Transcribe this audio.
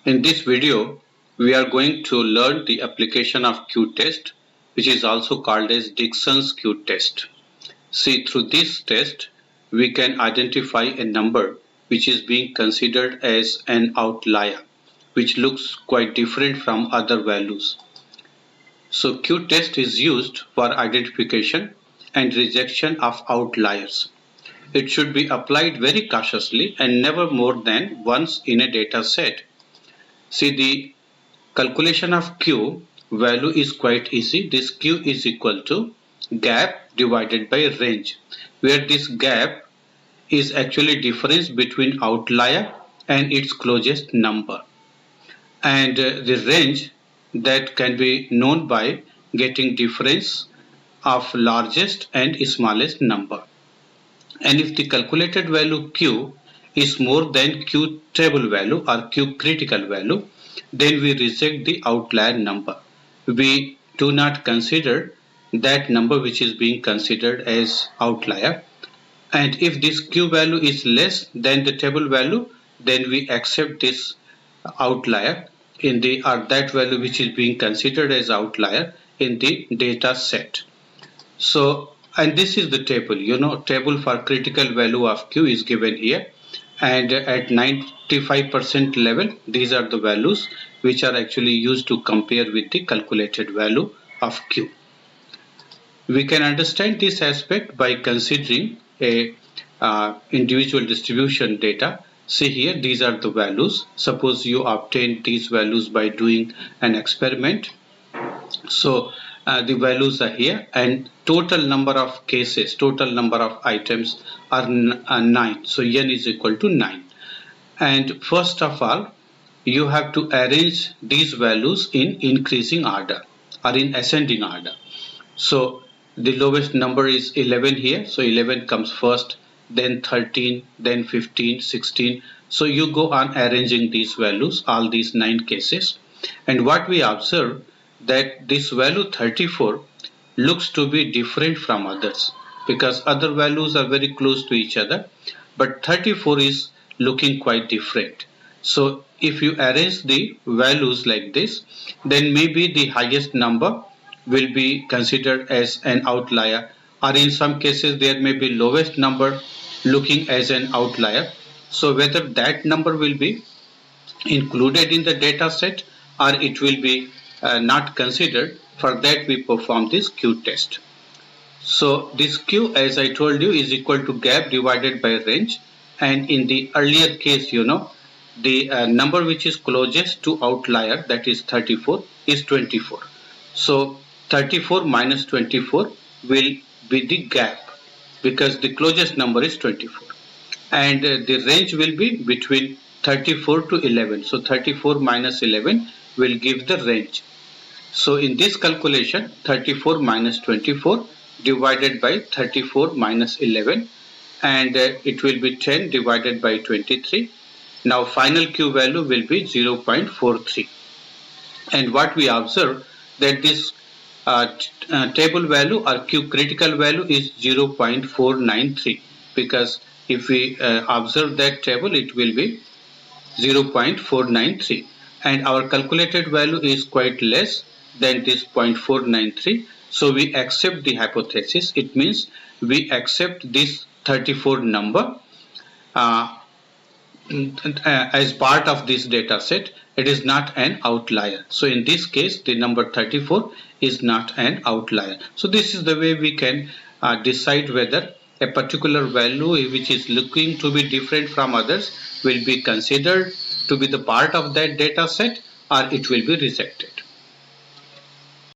In this video, we are going to learn the application of Q-test, which is also called as Dickson's Q-test. See, through this test, we can identify a number which is being considered as an outlier, which looks quite different from other values. So Q-test is used for identification and rejection of outliers. It should be applied very cautiously and never more than once in a data set. See, the calculation of Q value is quite easy. This Q is equal to gap divided by range, where this gap is actually difference between outlier and its closest number, and the range that can be known by getting difference of largest and smallest number. And if the calculated value Q is more than Q table value or Q critical value, then we reject the outlier number. We do not consider that number which is being considered as outlier. And if this Q value is less than the table value, then we accept this outlier in the or that value which is being considered as outlier in the data set. So, and this is the table, table for critical value of Q is given here, and at 95% level, these are the values which are actually used to compare with the calculated value of Q. We can understand this aspect by considering a individual distribution data. See here, these are the values. Suppose you obtain these values by doing an experiment. So the values are here, and total number of cases, total number of items are 9. So n is equal to 9. And first of all, you have to arrange these values in increasing order or in ascending order. So the lowest number is 11 here. So 11 comes first, then 13, then 15, 16. So you go on arranging these values, all these 9 cases. And what we observe that this value 34 looks to be different from others, because other values are very close to each other, but 34 is looking quite different. So if you arrange the values like this, then maybe the highest number will be considered as an outlier, or in some cases there may be lowest number looking as an outlier. So whether that number will be included in the data set or it will be not considered, for that we perform this Q test. So this Q, as I told you, is equal to gap divided by range, and in the earlier case, the number which is closest to outlier, that is 34, is 24. So 34 minus 24 will be the gap, because the closest number is 24, and the range will be between 34 to 11. So 34 minus 11 will give the range. So in this calculation, 34 minus 24 divided by 34 minus 11, and it will be 10 divided by 23. Now final Q value will be 0.43. And what we observe that this table value or Q critical value is 0.493, because if we observe that table, it will be 0.493, and our calculated value is quite less than this 0.493. So we accept the hypothesis. It means we accept this 34 number as part of this data set. It is not an outlier. So in this case, the number 34 is not an outlier. So this is the way we can decide whether a particular value which is looking to be different from others will be considered to be the part of that data set or it will be rejected.